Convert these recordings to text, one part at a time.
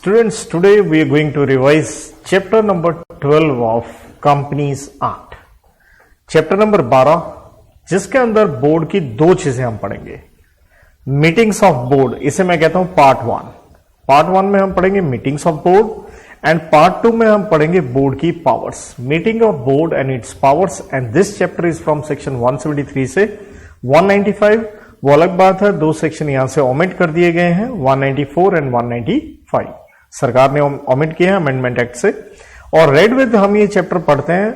Students, today we are going to revise chapter number 12 of Companies Act. Chapter number 12 जिसके अंदर board की दो चीजें हम पढ़ेंगे. मीटिंग्स ऑफ बोर्ड, इसे मैं कहता हूं पार्ट वन में हम पढ़ेंगे meetings of board and part 2 में हम पढ़ेंगे बोर्ड की powers. Meeting of board and its powers and this chapter is from section 173 से 195. वो अलग बात है, दो सेक्शन यहां से ओमिट कर दिए गए हैं, 194 एंड 195 सरकार ने ओमिट किया है अमेंडमेंट एक्ट से. और रेड विद हम ये चैप्टर पढ़ते हैं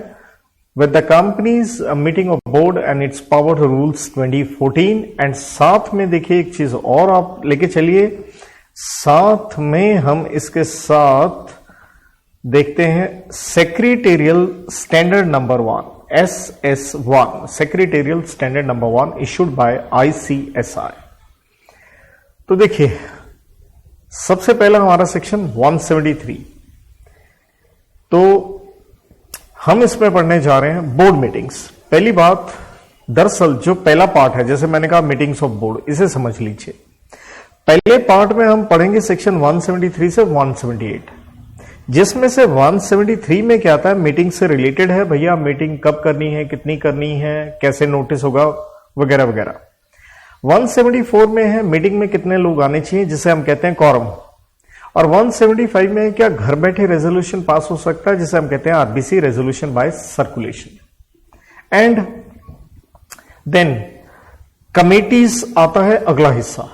with the companies meeting of board and it's power rules 2014. And साथ में देखिए एक चीज और आप लेके चलिए, साथ में हम इसके साथ देखते हैं secretarial standard number 1, SS1, secretarial standard number 1 issued by ICSI. तो देखिए सबसे पहला हमारा सेक्शन 173. तो हम इसमें पढ़ने जा रहे हैं बोर्ड मीटिंग्स. पहली बात, दरअसल जो पहला पार्ट है, जैसे मैंने कहा मीटिंग्स ऑफ बोर्ड, इसे समझ लीजिए. पहले पार्ट में हम पढ़ेंगे सेक्शन 173 से 178, जिसमें से 173 में क्या आता है, मीटिंग से रिलेटेड है. भैया मीटिंग कब करनी है, कितनी करनी है, कैसे नोटिस होगा, वगैरह वगैरह. 174 में है मीटिंग में कितने लोग आने चाहिए, जिसे हम कहते हैं कॉरम. और 175 में क्या घर बैठे रेजोल्यूशन पास हो सकता है, जिसे हम कहते हैं RBC, resolution by circulation. And then committees आता है अगला हिस्सा.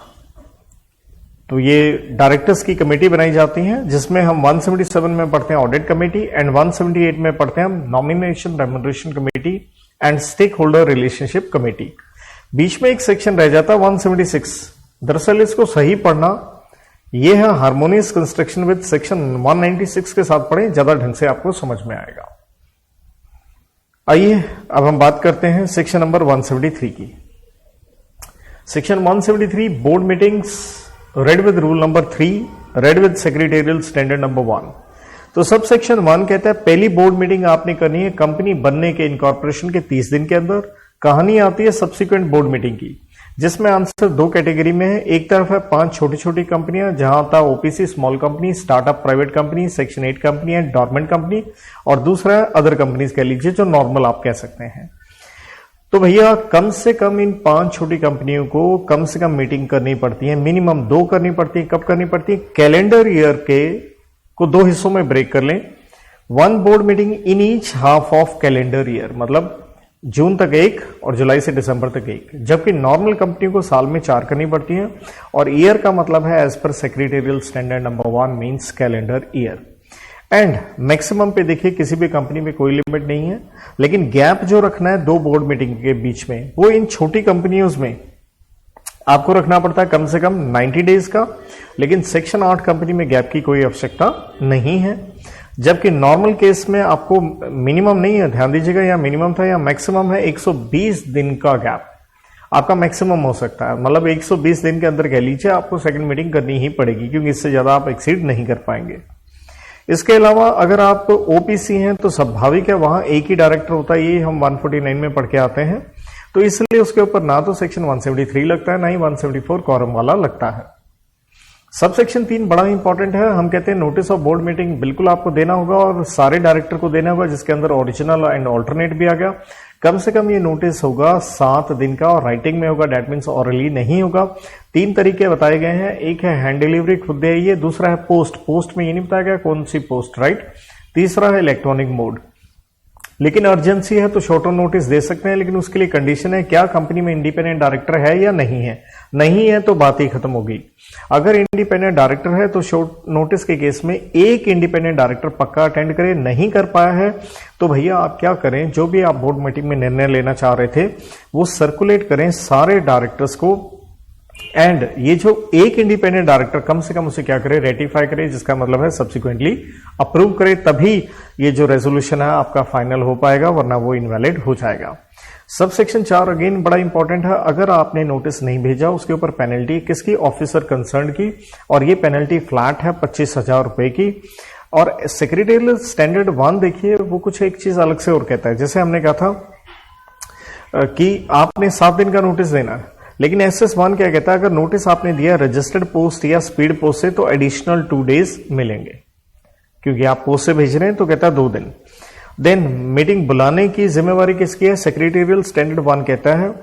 तो ये डायरेक्टर्स की कमेटी बनाई जाती है, जिसमें हम 177 में पढ़ते हैं ऑडिट कमेटी एंड 178 में पढ़ते हैं हम nomination remuneration committee and stake holder relationship committee. बीच में एक सेक्शन रह जाता है 176. दरअसल इसको सही पढ़ना, ये है हार्मोनियस कंस्ट्रक्शन विद सेक्शन 196 के साथ पढ़ें, ज्यादा ढंग से आपको समझ में आएगा. आइए अब हम बात करते हैं सेक्शन नंबर 173 की. Section 173 board meetings, read with rule number 3, read with secretarial standard number 1. तो सब सेक्शन 1 कहता है पहली बोर्ड मीटिंग आपने करनी है कंपनी बनने के, इनकॉर्पोरेशन के 30 दिन के अंदर. कहानी आती है सब्सिक्वेंट बोर्ड मीटिंग की, जिसमें आंसर दो कैटेगरी में है. एक तरफ है 5 छोटी छोटी कंपनियां, जहां था OPC small company, startup private company, section 8 company and dormant company. और दूसरा है अदर कंपनीज कह लीजिए, जो नॉर्मल आप कह सकते हैं. तो भैया कम से कम इन 5 छोटी कंपनियों को कम से कम मीटिंग करनी पड़ती है, मिनिमम 2 करनी पड़ती है. कब करनी पड़ती है? कैलेंडर ईयर के को 2 हिस्सों में ब्रेक कर लें. 1 board meeting in each half of calendar year, मतलब जून तक 1 और जुलाई से दिसंबर तक 1. जबकि नॉर्मल कंपनियों को साल में 4 करनी पड़ती है. और ईयर का मतलब है as per secretarial standard number 1 means calendar year. And maximum पे देखिए किसी भी कंपनी में कोई लिमिट नहीं है, लेकिन गैप जो रखना है 2 बोर्ड मीटिंग के बीच में, वो इन छोटी कंपनियों में आपको रखना पड़ता है कम से कम 90 डेज का. लेकिन सेक्शन 8 कंपनी में गैप की कोई आवश्यकता नहीं है. जबकि नॉर्मल केस में आपको मिनिमम नहीं है, ध्यान दीजिएगा, या मिनिमम था या मैक्सिमम है 120 दिन का गैप आपका मैक्सिमम हो सकता है. मतलब 120 दिन के अंदर कह लीजिए आपको सेकंड मीटिंग करनी ही पड़ेगी, क्योंकि इससे ज्यादा आप एक्सीड नहीं कर पाएंगे. इसके अलावा अगर आप OPC हैं तो स्वाभाविक है वहां एक ही डायरेक्टर होता है. ये हम 149 में पढ़ के आते हैं, तो इसलिए उसके ऊपर ना तो सेक्शन 173 लगता है, ना ही 174 कॉरम वाला लगता है. सब सेक्शन 3 बड़ा इंपॉर्टेंट है. हम कहते हैं नोटिस ऑफ बोर्ड मीटिंग बिल्कुल आपको देना होगा और सारे डायरेक्टर को देना होगा, जिसके अंदर ओरिजिनल एंड ऑल्टरनेट भी आ गया. कम से कम ये नोटिस होगा 7 दिन का और राइटिंग में होगा, डेट मीन्स ऑरली नहीं होगा. 3 तरीके बताए गए हैं. एक है हैंड डिलीवरी, खुद दे आइए. दूसरा है पोस्ट में ये नहीं बताया गया कौन सी पोस्ट, राइट. तीसरा है इलेक्ट्रॉनिक मोड. लेकिन अर्जेंसी है तो शॉर्टर नोटिस दे सकते हैं, लेकिन उसके लिए कंडीशन है क्या कंपनी में इंडिपेंडेंट डायरेक्टर है या नहीं है. नहीं है तो बात ही खत्म होगी. अगर इंडिपेंडेंट डायरेक्टर है तो शॉर्ट नोटिस के केस में एक इंडिपेंडेंट डायरेक्टर पक्का अटेंड करे. नहीं कर पाया है तो भैया आप क्या करें, जो भी आप बोर्ड मीटिंग में निर्णय लेना चाह रहे थे वो सर्कुलेट करें सारे डायरेक्टर्स को. एंड ये जो एक इंडिपेंडेंट डायरेक्टर कम से कम उसे क्या करे, रेटिफाई करे, जिसका मतलब है सब्सिक्वेंटली अप्रूव करे. तभी ये जो रेजोल्यूशन है आपका फाइनल हो पाएगा, वरना वो इनवैलिड हो जाएगा. सब सेक्शन 4 अगेन बड़ा इंपॉर्टेंट है. अगर आपने नोटिस नहीं भेजा उसके ऊपर पेनल्टी किसकी, ऑफिसर कंसर्न की. और ये पेनल्टी फ्लैट है 25,000 रुपए की. और सेक्रेटेरियल स्टैंडर्ड 1 देखिए वो कुछ एक चीज अलग से और कहता है. जैसे हमने कहा था कि आपने 7 दिन का नोटिस देना है, लेकिन SS1 क्या कहता है, अगर नोटिस आपने दिया रजिस्टर्ड पोस्ट या स्पीड पोस्ट से तो एडिशनल 2 डेज मिलेंगे, क्योंकि आप पोस्ट से भेज रहे हैं तो कहता है 2 दिन। देन मीटिंग बुलाने की जिम्मेवारी किसकी है? सेक्रेटेरियल स्टैंडर्ड 1 कहता है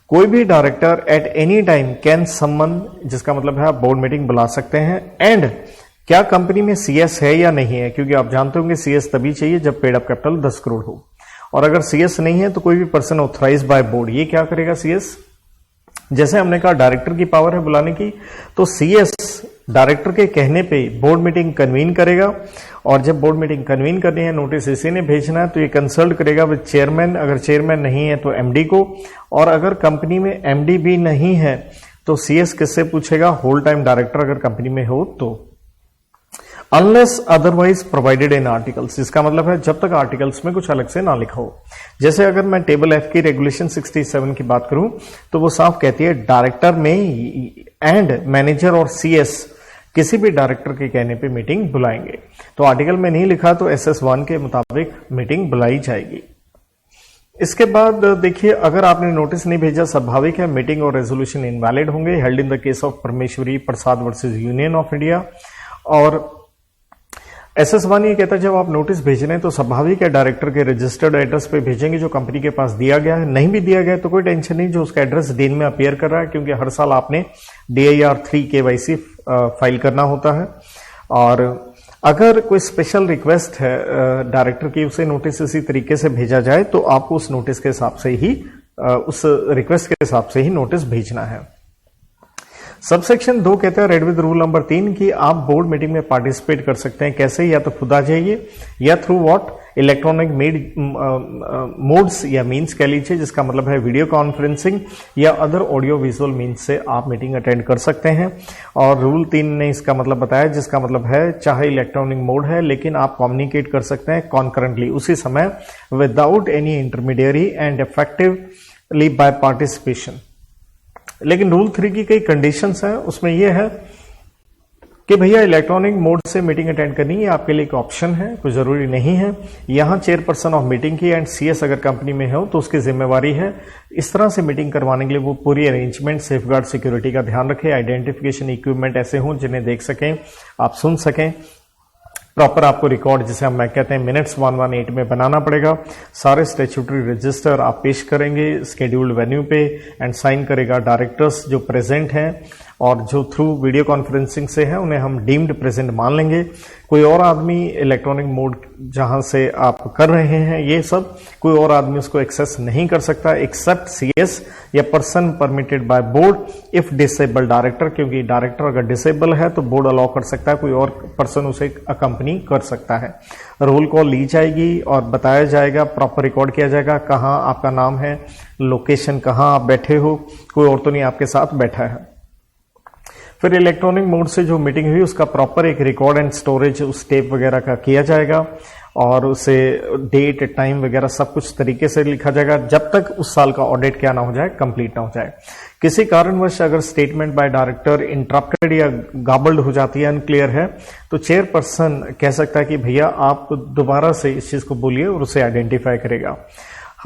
कोई भी director at any time can summon, जिसका मतलब है आप बोर्ड मीटिंग बुला सकते हैं। एंड क्या कंपनी में CS है या नहीं है, क्योंकि आप जानते होंगे CS तभी चाहिए जब पेड अप कैपिटल 10 करोड़ हो, और अगर CS नहीं है तो कोई भी पर्सन ऑथराइज बाय बोर्ड ये क्या करेगा? CS, जैसे हमने कहा डायरेक्टर की पावर है बुलाने की, तो CS डायरेक्टर के कहने पे बोर्ड मीटिंग कन्वीन करेगा, और जब बोर्ड मीटिंग कन्वीन करनी है, नोटिस इसी ने भेजना है, तो ये कंसल्ट करेगा विद चेयरमैन, अगर चेयरमैन नहीं है तो MD को, और अगर कंपनी में MD भी नहीं है तो CS किससे पूछेगा? होल टाइम डायरेक्टर अगर कंपनी में हो तो। Unless otherwise provided in articles, इसका मतलब है जब तक आर्टिकल्स में कुछ अलग से ना लिखा हो। जैसे अगर मैं टेबल F की रेगुलेशन 67 की बात करूं तो वो साफ कहती है डायरेक्टर में एंड मैनेजर और CS किसी भी डायरेक्टर के कहने पे मीटिंग बुलाएंगे। तो आर्टिकल में नहीं लिखा तो SS1 के मुताबिक मीटिंग बुलाई जाएगी। इसके बाद देखिए, अगर आपने नोटिस नहीं भेजा, स्वाभाविक है मीटिंग और रेजोल्यूशन इनवैलिड होंगे। Held in the case of Parmeshwari Prasad versus union of India. और SS1 ये कहता है जब आप नोटिस भेज रहे हैं तो स्वाभाविक है डायरेक्टर के रजिस्टर्ड एड्रेस पे भेजेंगे जो कंपनी के पास दिया गया है। नहीं भी दिया गया तो कोई टेंशन नहीं, जो उसका एड्रेस डीन में अपीयर कर रहा है, क्योंकि हर साल आपने DIR 3 KYC फाइल करना होता है। और अगर कोई स्पेशल रिक्वेस्ट है डायरेक्टर की, उसे नोटिस इसी तरीके से भेजा जाए तो आपको उस नोटिस के हिसाब से ही उस रिक्वेस्ट के हिसाब से ही नोटिस भेजना है। सबसेक्शन 2 कहता है रेड विद रूल नंबर 3 कि आप बोर्ड मीटिंग में पार्टिसिपेट कर सकते हैं। कैसे? या तो खुद आ जाइए या थ्रू व्हाट इलेक्ट्रॉनिक मोड्स या मीन्स कह लीजिए, जिसका मतलब है वीडियो कॉन्फ्रेंसिंग या अदर ऑडियो विजुअल मीन्स से आप मीटिंग अटेंड कर सकते हैं। और रूल 3 ने इसका मतलब बताया, जिसका मतलब है चाहे इलेक्ट्रॉनिक मोड है लेकिन आप कम्युनिकेट कर सकते हैं कॉन्करेंटली उसी समय without any intermediary and effectively by participation. लेकिन रूल 3 की कई कंडीशंस हैं, उसमें यह है कि भैया इलेक्ट्रॉनिक मोड से मीटिंग अटेंड करनी है आपके लिए एक ऑप्शन है, कोई जरूरी नहीं है। यहां चेयरपर्सन ऑफ मीटिंग की एंड CS अगर कंपनी में हो तो उसकी जिम्मेवारी है इस तरह से मीटिंग करवाने के लिए वो पूरी अरेंजमेंट, सेफगार्ड, सिक्योरिटी का ध्यान रखे, आइडेंटिफिकेशन इक्विपमेंट ऐसे हों जिन्हें देख सकें, आप सुन सकें, प्रॉपर आपको रिकॉर्ड जिसे हम कहते हैं मिनट्स 118 में बनाना पड़ेगा। सारे स्टैट्यूटरी रजिस्टर आप पेश करेंगे स्केड्यूल्ड वेन्यू पे एंड साइन करेगा डायरेक्टर्स जो प्रेजेंट हैं, और जो थ्रू वीडियो कॉन्फ्रेंसिंग से है उन्हें हम डीम्ड प्रेजेंट मान लेंगे। कोई और आदमी इलेक्ट्रॉनिक मोड जहां से आप कर रहे हैं ये सब, कोई और आदमी उसको एक्सेस नहीं कर सकता एक्सेप्ट CS या person permitted by board if disable director, क्योंकि डायरेक्टर अगर डिसेबल है तो बोर्ड अलाउ कर सकता है, कोई और पर्सन उसे अकंपनी कर सकता है। रोल कॉल ली जाएगी और बताया जाएगा, प्रॉपर रिकॉर्ड किया जाएगा कहाँ आपका नाम है, लोकेशन कहाँ आप बैठे हो, कोई और तो नहीं आपके साथ बैठा है। फिर इलेक्ट्रॉनिक मोड से जो मीटिंग हुई उसका प्रॉपर एक रिकॉर्ड एंड स्टोरेज उस टेप वगैरह का किया जाएगा, और उसे डेट टाइम वगैरह सब कुछ तरीके से लिखा जाएगा जब तक उस साल का ऑडिट क्या ना हो जाए, कंप्लीट ना हो जाए। किसी कारणवश अगर स्टेटमेंट बाय डायरेक्टर इंटरप्टेड या गाबल्ड हो जाती है, अनक्लियर है, तो चेयरपर्सन कह सकता है कि भैया आप दोबारा से इस चीज को बोलिए और उसे आइडेंटिफाई करेगा।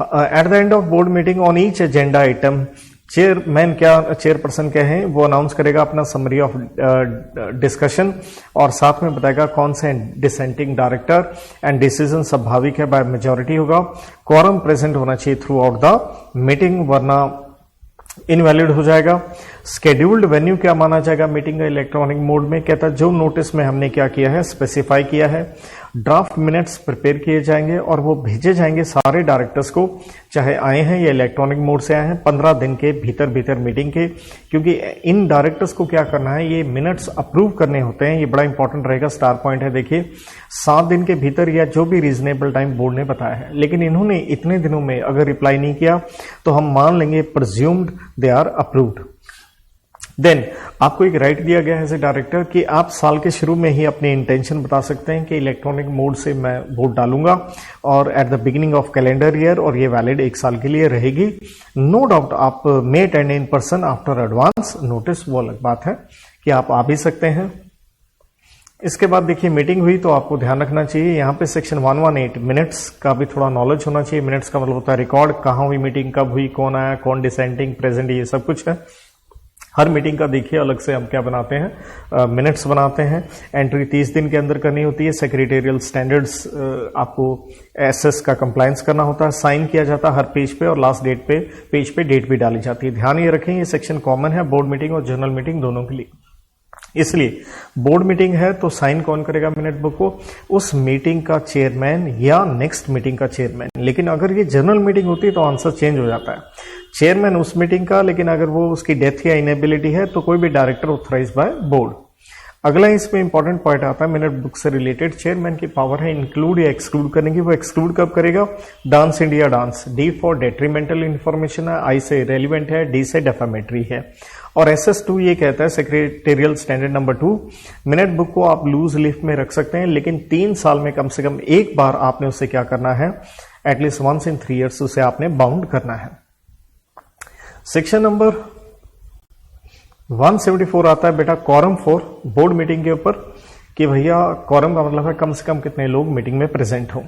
At the end of board meeting on each agenda item chairman chairperson क्या है वो अनाउंस करेगा अपना समरी ऑफ डिस्कशन, और साथ में बताएगा कौन से डिसेंटिंग डायरेक्टर एंड डिसीजन स्वाभाविक है बाय मेजॉरिटी होगा। क्वारम प्रेजेंट होना चाहिए थ्रू आउट द मीटिंग, वरना इनवैलिड हो जाएगा। स्केड्यूल्ड वेन्यू क्या माना जाएगा मीटिंग का इलेक्ट्रॉनिक मोड में? कहता है जो नोटिस में हमने क्या किया है स्पेसिफाई किया है, ड्राफ्ट मिनट्स प्रिपेयर किए जाएंगे और वो भेजे जाएंगे सारे डायरेक्टर्स को, चाहे आए हैं या इलेक्ट्रॉनिक मोड से आए हैं, 15 दिन के भीतर मीटिंग के, क्योंकि इन डायरेक्टर्स को क्या करना है, ये मिनट्स अप्रूव करने होते हैं। ये बड़ा इंपॉर्टेंट रहेगा, स्टार पॉइंट है देखिए, 7 दिन के भीतर या जो भी रीजनेबल टाइम बोर्ड ने बताया है, लेकिन इन्होंने इतने दिनों में अगर रिप्लाई नहीं किया तो हम मान लेंगे presumed they are approved. Then आपको एक राइट दिया गया है एज ए डायरेक्टर कि आप साल के शुरू में ही अपनी इंटेंशन बता सकते हैं कि इलेक्ट्रॉनिक मोड से मैं वोट डालूंगा और at the beginning of calendar year, और ये वैलिड 1 साल के लिए रहेगी। नो डाउट आप may attend in person after advance notice, वो अलग बात है कि आप आ भी सकते हैं। इसके बाद देखिए मीटिंग हुई तो आपको ध्यान रखना चाहिए यहाँ पे सेक्शन 118 मिनट्स का भी थोड़ा नॉलेज होना चाहिए। मिनट्स का मतलब होता है रिकॉर्ड, कहाँ हुई मीटिंग, कब हुई, कौन आया, कौन डिसेंटिंग, प्रेजेंट, ये सब कुछ है। हर मीटिंग का देखिए अलग से हम क्या बनाते हैं, मिनट्स बनाते हैं। एंट्री 30 दिन के अंदर करनी होती है। सेक्रेटेरियल स्टैंडर्ड्स आपको एसएस का कंप्लायंस करना होता है। साइन किया जाता है हर पेज पे और लास्ट डेट पे पेज पे डेट भी डाली जाती है। ध्यान ये रखें, ये सेक्शन कॉमन है बोर्ड मीटिंग और जनरल मीटिंग दोनों के लिए। इसलिए बोर्ड मीटिंग है तो साइन कौन करेगा मिनट बुक को? उस मीटिंग का चेयरमैन या नेक्स्ट मीटिंग का चेयरमैन। लेकिन अगर ये जनरल मीटिंग होती है तो आंसर चेंज हो जाता है, चेयरमैन उस मीटिंग का, लेकिन अगर वो उसकी डेथ या इनेबिलिटी है तो कोई भी डायरेक्टर ऑथराइज बाय बोर्ड। अगला इसमें इंपॉर्टेंट पॉइंट आता है मिनट बुक से रिलेटेड, चेयरमैन की पावर है इंक्लूड या एक्सक्लूड करने की। वो एक्सक्लूड कब करेगा? Dance India dance. D for detrimental information है, आई से रेलिवेंट है, डी से डेफामेटरी है। और SS2 ये कहता है secretarial standard number 2, minute book को आप लूज लीफ में रख सकते हैं, लेकिन 3 साल में कम से कम एक बार आपने उसे क्या करना है, एटलीस्ट वंस इन 3 years उसे आपने बाउंड करना है। सेक्शन नंबर 174 आता है बेटा कॉरम फॉर बोर्ड मीटिंग के ऊपर, कि भैया कॉरम का मतलब है कम से कम कितने लोग मीटिंग में प्रेजेंट हो।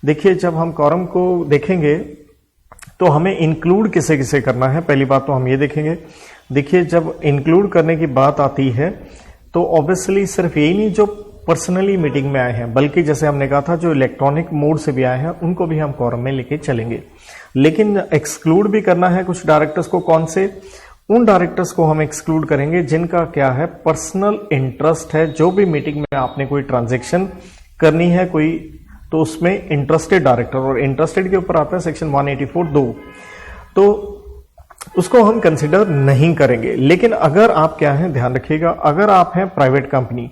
देखिए जब हम कॉरम को देखेंगे तो हमें इंक्लूड किसे किसे करना है, पहली बात तो हम ये देखेंगे। देखिए जब इंक्लूड करने की बात आती है तो ऑब्वियसली सिर्फ यही नहीं जो पर्सनली मीटिंग में आए हैं, बल्कि जैसे हमने कहा था जो इलेक्ट्रॉनिक मोड से भी आए हैं उनको भी हम कॉरम में लेके चलेंगे। लेकिन एक्सक्लूड भी करना है कुछ डायरेक्टर्स को। कौन से? उन डायरेक्टर्स को हम एक्सक्लूड करेंगे जिनका क्या है, पर्सनल इंटरेस्ट है। जो भी मीटिंग में आपने कोई ट्रांजैक्शन करनी है कोई, तो उसमें इंटरेस्टेड डायरेक्टर, और इंटरेस्टेड के ऊपर आता है सेक्शन 184(2), तो उसको हम कंसिडर नहीं करेंगे। लेकिन अगर आप क्या है, ध्यान रखिएगा, अगर आप हैं प्राइवेट कंपनी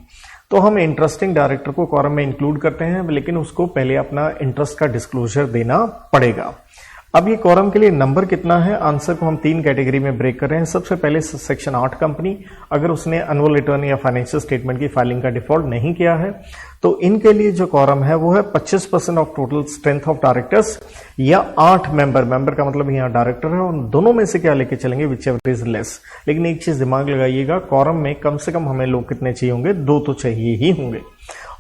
तो हम इंटरेस्टिंग डायरेक्टर को कॉरम में इंक्लूड करते हैं, लेकिन उसको पहले अपना इंटरेस्ट का डिस्क्लोजर देना पड़ेगा। अब ये कॉरम के लिए नंबर कितना है, आंसर को हम 3 कैटेगरी में ब्रेक कर रहे हैं। सबसे पहले सेक्शन 8 कंपनी, अगर उसने एनुअल रिटर्न या फाइनेंशियल स्टेटमेंट की फाइलिंग का डिफॉल्ट नहीं किया है तो इनके लिए जो कॉरम है वो है 25% of total strength of directors, या 8 मेंबर का मतलब यहाँ डायरेक्टर है, और दोनों में से क्या लेके चलेंगे, विच एवर इज लेस। लेकिन एक चीज दिमाग लगाइएगा, कॉरम में कम से कम हमें लोग कितने चाहिए होंगे, 2 तो चाहिए ही होंगे।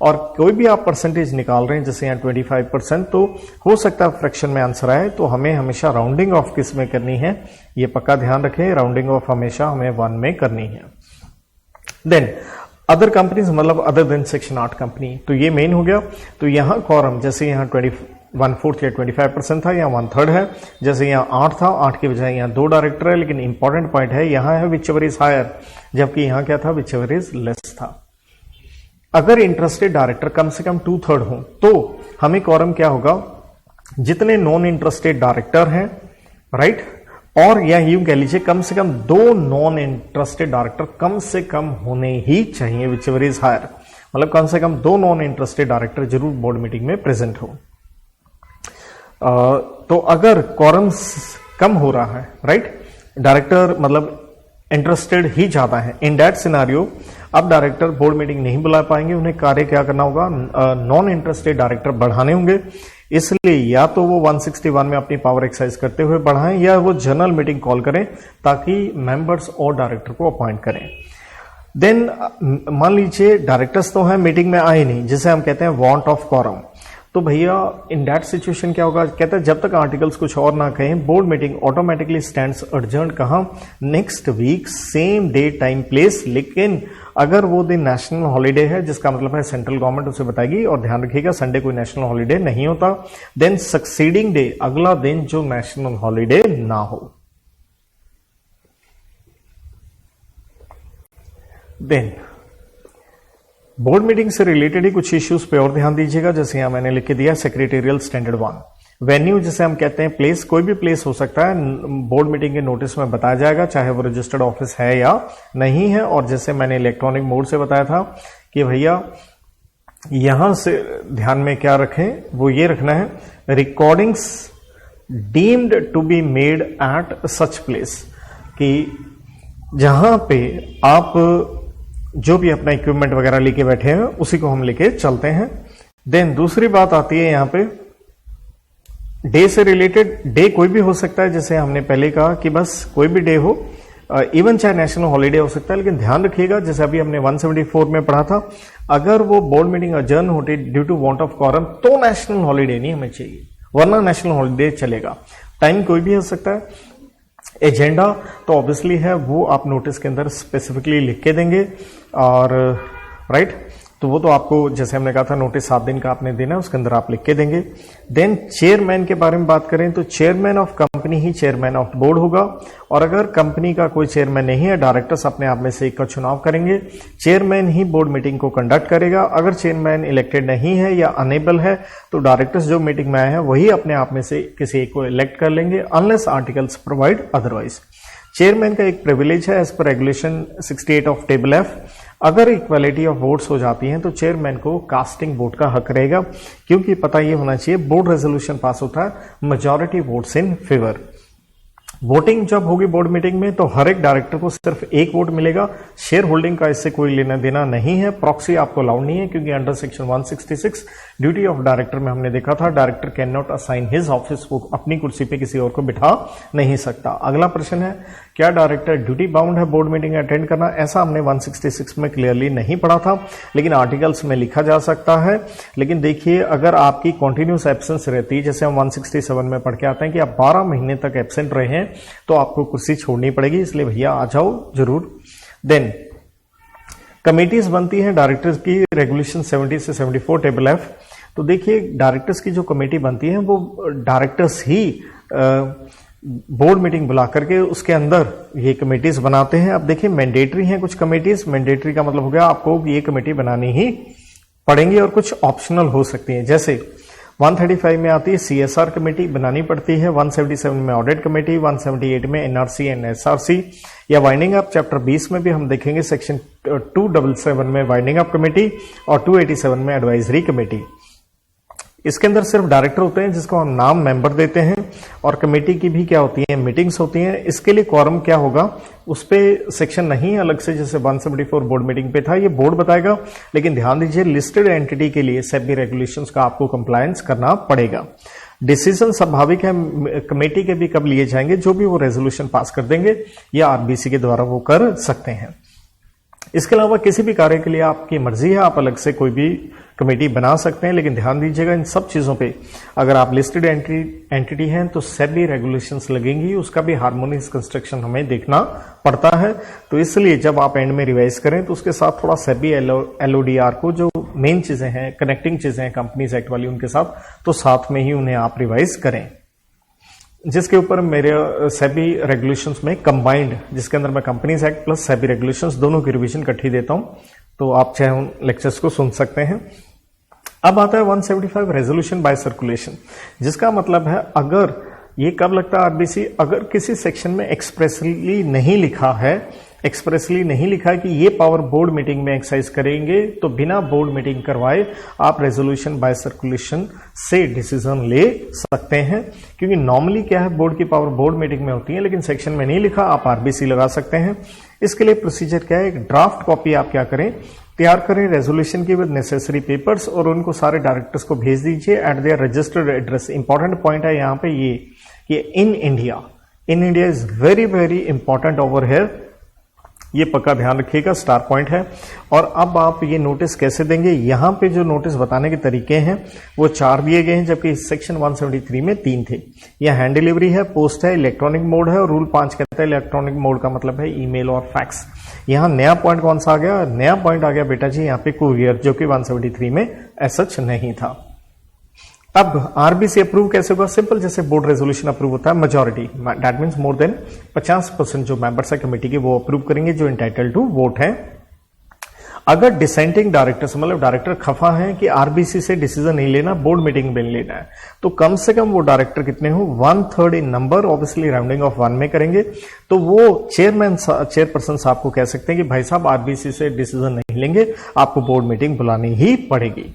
और कोई भी आप परसेंटेज निकाल रहे हैं, जैसे यहाँ 25%, तो हो सकता है फ्रैक्शन में आंसर आए, तो हमें हमेशा राउंडिंग ऑफ किस में करनी है, ये पक्का ध्यान रखें, राउंडिंग ऑफ हमेशा हमें 1 में करनी है। देन अदर कंपनीज, मतलब अदर देन सेक्शन 8 कंपनी, तो ये मेन हो गया। तो यहाँ कॉरम जैसे यहाँ 1/4 या 25% था, यहाँ 1/3 है। जैसे यहाँ 8 था, 8 की बजाय यहाँ 2 डायरेक्टर है। लेकिन इंपॉर्टेंट पॉइंट है, यहाँ है विच एवर इज हायर, जबकि यहाँ क्या था, विच एवर इज लेस था। अगर इंटरेस्टेड डायरेक्टर कम से कम 2/3 हो तो हमें कॉरम क्या होगा, जितने नॉन इंटरेस्टेड डायरेक्टर हैं, राइट, और या यूं कह लीजिए कम से कम 2 नॉन इंटरेस्टेड डायरेक्टर कम से कम होने ही चाहिए, विच एवर इज हायर, मतलब कम से कम 2 नॉन इंटरेस्टेड डायरेक्टर जरूर बोर्ड मीटिंग में प्रेजेंट हो। तो अगर कॉरम कम हो रहा है, राइट, डायरेक्टर मतलब इंटरेस्टेड ही ज्यादा है, इन दैट सिनारियो अब डायरेक्टर बोर्ड मीटिंग नहीं बुला पाएंगे, उन्हें कार्य क्या करना होगा, नॉन इंटरेस्टेड डायरेक्टर बढ़ाने होंगे। इसलिए या तो वो 161 में अपनी पावर एक्सरसाइज करते हुए बढ़ाएं, या वो जनरल मीटिंग कॉल करें ताकि मेंबर्स और डायरेक्टर को अपॉइंट करें। देन मान लीजिए डायरेक्टर्स तो हैं, मीटिंग में आए नहीं, जिसे हम कहते हैं वांट ऑफ कॉरम, तो भैया इन दैट सिचुएशन क्या होगा, कहते हैं जब तक आर्टिकल्स कुछ और ना कहें board meeting automatically stands adjourned, कहां, next week, same day time place. लेकिन अगर वो दिन नेशनल हॉलीडे है, जिसका मतलब है सेंट्रल गवर्नमेंट उसे बताएगी, और ध्यान रखिएगा संडे कोई नेशनल हॉलीडे नहीं होता, देन सक्सीडिंग डे, अगला दिन जो नेशनल हॉलीडे ना हो। देन बोर्ड मीटिंग से रिलेटेड ही कुछ इश्यूज पे और ध्यान दीजिएगा, जैसे यहां मैंने लिख के दिया सेक्रेटेरियल स्टैंडर्ड 1। वेन्यू जिसे हम कहते हैं, प्लेस, कोई भी प्लेस हो सकता है, बोर्ड मीटिंग के नोटिस में बताया जाएगा, चाहे वो रजिस्टर्ड ऑफिस है या नहीं है। और जैसे मैंने इलेक्ट्रॉनिक मोड से बताया था कि भैया यहां से ध्यान में क्या रखें, वो ये रखना है, recordings deemed to be made at such place, कि जहां पे आप जो भी अपना इक्विपमेंट वगैरह लेके बैठे हैं उसी को हम लेके चलते हैं। देन दूसरी बात आती है यहां पे डे से रिलेटेड, डे कोई भी हो सकता है, जैसे हमने पहले कहा कि बस कोई भी डे हो, इवन चाहे नेशनल हॉलीडे हो सकता है। लेकिन ध्यान रखिएगा, जैसे अभी हमने 174 में पढ़ा था, अगर वो बोर्ड मीटिंग अजर्न होती due to want of quorum तो नेशनल हॉलीडे नहीं हमें चाहिए, वरना नेशनल हॉलीडे चलेगा। टाइम कोई भी हो सकता है, एजेंडा तो ऑब्वियसली है वो आप नोटिस के अंदर स्पेसिफिकली लिख के देंगे और राइट तो वो तो आपको जैसे हमने कहा था नोटिस 7 दिन का आपने देना है उसके अंदर आप लिख के देंगे। देन चेयरमैन के बारे में बात करें तो chairman of company he chairman of board होगा और अगर कंपनी का कोई चेयरमैन नहीं है डायरेक्टर्स अपने आप में से एक का चुनाव करेंगे, चेयरमैन ही बोर्ड मीटिंग को कंडक्ट करेगा। अगर चेयरमैन इलेक्टेड नहीं है या अनेबल है तो डायरेक्टर्स जो मीटिंग में आए हैं वही अपने आप में से किसी एक को इलेक्ट कर लेंगे unless articles provide otherwise. Chairman का एक प्रिविलेज है as per regulation 68 of table F, अगर इक्वालिटी ऑफ वोट्स हो जाती हैं तो चेयरमैन को कास्टिंग वोट का हक रहेगा, क्योंकि पता ये होना चाहिए बोर्ड रेजोल्यूशन पास होता है majority votes in favour. Voting जब होगी बोर्ड मीटिंग में तो हर एक डायरेक्टर को सिर्फ एक वोट मिलेगा, शेयर होल्डिंग का इससे कोई लेना देना नहीं है। प्रॉक्सी आपको अलाउड नहीं है क्योंकि under section 166 duty of director में हमने देखा था director can not assign his office, वो अपनी कुर्सी पे किसी और को बिठा नहीं सकता। अगला प्रश्न है क्या डायरेक्टर ड्यूटी बाउंड है बोर्ड मीटिंग अटेंड करना? ऐसा हमने 166 में क्लियरली नहीं पढ़ा था लेकिन आर्टिकल्स में लिखा जा सकता है। लेकिन देखिए अगर आपकी कंटिन्यूस एब्सेंस रहती है, जैसे हम 167 में पढ़ के आते हैं कि आप 12 महीने तक एब्सेंट रहे हैं तो आपको कुर्सी छोड़नी पड़ेगी, इसलिए भैया आ जाओ जरूर। देन कमेटीज बनती हैं डायरेक्टर्स की रेगुलेशन 70 से 74 टेबल एफ। तो देखिए डायरेक्टर्स की जो कमेटी बनती है वो डायरेक्टर्स ही बोर्ड मीटिंग बुला करके उसके अंदर ये कमेटीज बनाते हैं। अब देखिए मैंडेटरी हैं कुछ कमेटीज, मैंडेटरी का मतलब हो गया आपको ये कमेटी बनानी ही पड़ेंगी और कुछ ऑप्शनल हो सकती हैं। जैसे 135 में आती है CSR कमेटी बनानी पड़ती है, 177 में ऑडिट कमेटी, 178 में NRC एंड SRC, या वाइंडिंग अप चैप्टर 20 में भी हम देखेंगे सेक्शन 277 में वाइंडिंग अप कमेटी और 287 में एडवाइजरी कमेटी। इसके अंदर सिर्फ डायरेक्टर होते हैं जिसको हम नाम मेंबर देते हैं और कमेटी की भी क्या होती है मीटिंग्स होती हैं। इसके लिए क्वारम क्या होगा उस पे सेक्शन नहीं अलग से जैसे 174 बोर्ड मीटिंग पे था, ये बोर्ड बताएगा। लेकिन ध्यान दीजिए लिस्टेड एंटिटी के लिए सेबी रेगुलेशंस का आपको कंप्लायंस करना पड़ेगा। डिसीजन स्वाभाविक है कमेटी के भी कब लिए जाएंगे, जो भी वो रेजोल्यूशन पास कर देंगे या आरबीसी के द्वारा वो कर सकते हैं। इसके अलावा किसी भी कार्य के लिए आपकी मर्जी है, आप अलग से कोई भी कमेटी बना सकते हैं, लेकिन ध्यान दीजिएगा इन सब चीजों पे अगर आप लिस्टेड एंटिटी हैं तो सेबी रेगुलेशंस लगेंगी, उसका भी हार्मोनियस कंस्ट्रक्शन हमें देखना पड़ता है। तो इसलिए जब आप एंड में रिवाइज करें तो उसके साथ थोड़ा सेबी एलओडीआर को जो मेन चीजें हैं कनेक्टिंग चीजें हैं कंपनीज एक्ट वाली उनके साथ, तो साथ में ही उन्हें आप रिवाइज करें। जिसके ऊपर मेरे सेबी रेगुलेशंस में कंबाइंड, जिसके अंदर मैं companies act plus SEBI regulations दोनों की रिवीजन इकट्ठी देता हूं, तो आप चाहे उन लेक्चर्स को सुन सकते हैं। अब आता है 175 रेजोल्यूशन बाय सर्कुलेशन, जिसका मतलब है अगर ये कब लगता है आरबीसी, अगर किसी सेक्शन में एक्सप्रेसली नहीं लिखा है कि ये पावर बोर्ड मीटिंग में एक्सरसाइज करेंगे, तो बिना बोर्ड मीटिंग करवाए आप रेजोल्यूशन बाय सर्कुलेशन से डिसीजन ले सकते हैं। क्योंकि नॉर्मली क्या है बोर्ड की पावर बोर्ड मीटिंग में होती है, लेकिन सेक्शन में नहीं लिखा, आप आरबीसी लगा सकते हैं। इसके लिए प्रोसीजर क्या है, एक ड्राफ्ट कॉपी आप क्या करें तैयार करें रेजोल्यूशन की विद नेसेसरी पेपर्स और उनको सारे डायरेक्टर्स को भेज दीजिए eight there registered address. Important point है यहाँ पे ये कि in India is very very important over here, ये पक्का ध्यान रखिएगा, स्टार पॉइंट है। और अब आप ये नोटिस कैसे देंगे, यहां पे जो नोटिस बताने के तरीके हैं वो 4 दिए गए हैं, जबकि सेक्शन 173 में 3 थे। यह हैंड डिलीवरी है, पोस्ट है, इलेक्ट्रॉनिक मोड है और रूल 5 कहता है इलेक्ट्रॉनिक मोड का मतलब है ईमेल और फैक्स। यहां नया पॉइंट कौन सा आ गया, नया पॉइंट आ गया बेटा जी यहाँ पे कुरियर, जो कि 173 में सच नहीं था। अब आरबीसी अप्रूव कैसे होगा, सिंपल, जैसे बोर्ड रेजोल्यूशन अप्रूव होता है majority, that means more than 50% जो मेंबर्स है कमेटी के वो अप्रूव करेंगे जो इंटाइटल टू वोट है। अगर डिसेंटिंग डायरेक्टर्स मतलब डायरेक्टर खफा है कि आरबीसी से डिसीजन नहीं लेना, बोर्ड मीटिंग में लेना है, तो कम से कम वो डायरेक्टर कितने हो, 1/3 इन नंबर, ऑब्वियसली राउंडिंग ऑफ 1 में करेंगे, तो वो चेयरपर्सन साहब को कह सकते हैं कि भाई साहब आरबीसी से डिसीजन नहीं लेंगे, आपको बोर्ड मीटिंग बुलानी ही पड़ेगी।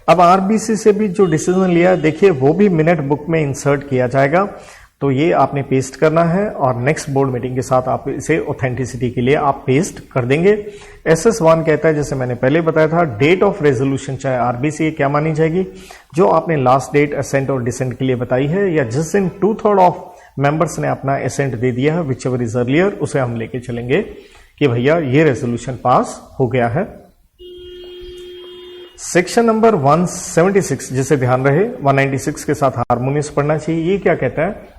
अब आरबीसी से भी जो डिसीजन लिया देखिए वो भी मिनट बुक में इंसर्ट किया जाएगा, तो ये आपने पेस्ट करना है और नेक्स्ट बोर्ड मीटिंग के साथ आप इसे ऑथेंटिसिटी के लिए आप पेस्ट कर देंगे। SS1 कहता है, जैसे मैंने पहले बताया था, डेट ऑफ रेजोल्यूशन चाहे आरबीसी क्या मानी जाएगी, जो आपने लास्ट डेट असेंट और डिसेंट के लिए बताई है या जिस दिन 2/3 ऑफ मेंबर्स ने अपना असेंट दे दिया है, विच एवर इज अर्लियर, उसे हम लेके चलेंगे कि भैया ये रेजोल्यूशन पास हो गया है। सेक्शन नंबर 176, जिसे ध्यान रहे 196 के साथ हार्मोनियस पढ़ना चाहिए, ये क्या कहता है,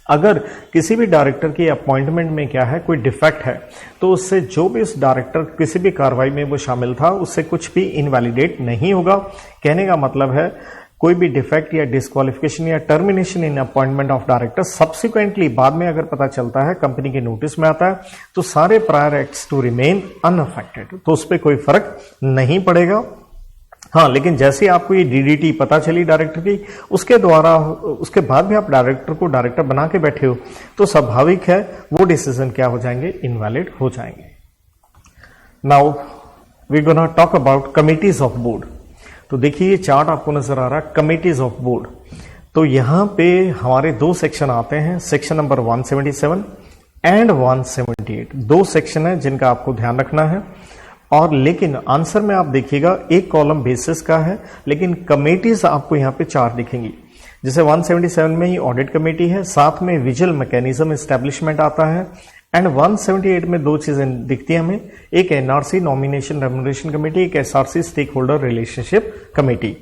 अगर किसी भी डायरेक्टर की अपॉइंटमेंट में क्या है कोई डिफेक्ट है तो उससे जो भी उस डायरेक्टर किसी भी कार्रवाई में वो शामिल था उससे कुछ भी इनवैलिडेट नहीं होगा। कहने का मतलब है कोई भी डिफेक्ट या डिस्क्वालिफिकेशन या termination in appointment of director subsequently बाद में अगर पता चलता है कंपनी के नोटिस में आता है तो सारे prior acts to remain unaffected, तो उस पर कोई फर्क नहीं पड़ेगा। हाँ, लेकिन जैसे आपको ये डीडीटी पता चली डायरेक्टर की, उसके बाद भी आप डायरेक्टर को डायरेक्टर बना के बैठे हो तो स्वाभाविक है वो डिसीजन क्या हो जाएंगे, इनवैलिड हो जाएंगे। Now we gonna talk about committees of board. तो देखिए ये चार्ट आपको नजर आ रहा है कमिटीज ऑफ बोर्ड। तो यहां पे हमारे दो सेक्शन आते हैं, सेक्शन नंबर 177 एंड 178। दो सेक्शन है जिनका आपको ध्यान रखना है। और लेकिन आंसर में आप देखिएगा एक कॉलम बेसिस का है, लेकिन कमेटीज आपको यहां पे चार दिखेंगी। जैसे 177 में ही ऑडिट कमेटी है, साथ में विजिल मैकेनिज्म एस्टेब्लिशमेंट आता है, एंड 178 में दो चीजें दिखती है हमें, एक एनआरसी नॉमिनेशन रेम्युनरेशन कमेटी, एक SRC stake holder relationship committee.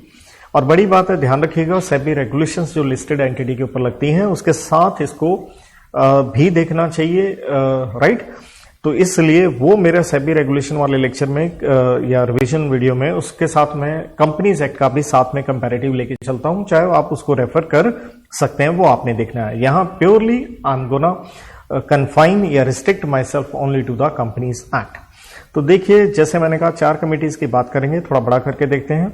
और बड़ी बात है, ध्यान रखिएगा सेबी रेगुलेशंस जो लिस्टेड एंटिटी के ऊपर लगती हैं उसके साथ इसको भी देखना चाहिए, राइट। तो इसलिए वो मेरे सेबी रेगुलेशन वाले लेक्चर में या रिवीजन वीडियो में उसके साथ मैं कंपनीज एक्ट का भी साथ में कंपैरेटिव लेके चलता हूं, चाहे आप उसको रेफर कर सकते हैं, वो आपने देखना है। यहां purely I am gonna confine या restrict myself only to the companies act. तो देखिए जैसे मैंने कहा चार कमिटीज की बात करेंगे, थोड़ा बड़ा करके देखते हैं।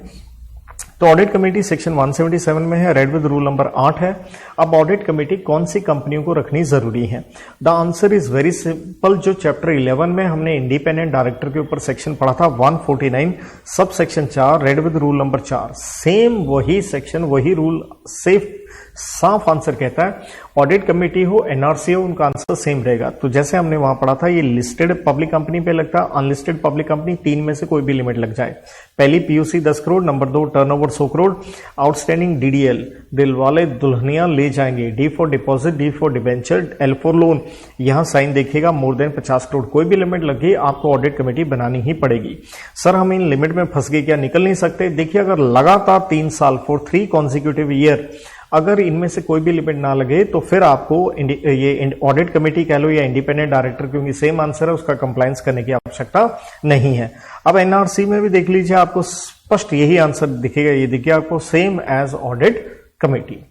तो ऑडिट कमेटी सेक्शन 177 में है, रेड विद रूल नंबर 8 है। अब ऑडिट कमेटी कौन सी कंपनियों को रखनी जरूरी है? The answer is very simple. जो चैप्टर 11 में हमने इंडिपेंडेंट डायरेक्टर के ऊपर सेक्शन पढ़ा था 149 sub section 4 read with rule number 4, same वही सेक्शन वही रूल सेफ साफ आंसर कहता है ऑडिट कमेटी हो एनआरसी हो उनका आंसर सेम रहेगा। तो जैसे हमने वहां पढ़ा था ये लिस्टेड पब्लिक कंपनी पे लगता है, अनलिस्टेड पब्लिक कंपनी तीन में से कोई भी लिमिट लग जाए। पहली PUC 10 crore, number 2 turnover 100 crore, outstanding DDL दिल वाले दुल्हनिया ले जाएंगे, D for deposit, D for debenture, L for loan, यहां साइन देखिएगा मोर देन 50 करोड़, कोई भी लिमिट लगी आपको ऑडिट कमेटी बनानी ही पड़ेगी। सर हम इन लिमिट में फंस गए क्या, निकल नहीं सकते? देखिए अगर लगातार 3 साल फॉर 3 कॉन्सिक्यूटिव ईयर अगर इनमें से कोई भी लिमिट ना लगे तो फिर आपको ये ऑडिट कमेटी कह लो या इंडिपेंडेंट डायरेक्टर, क्योंकि सेम आंसर है, उसका कंप्लायंस करने की आवश्यकता नहीं है। अब एनआरसी में भी देख लीजिए आपको स्पष्ट यही आंसर दिखेगा, ये देखिए आपको same as audit committee.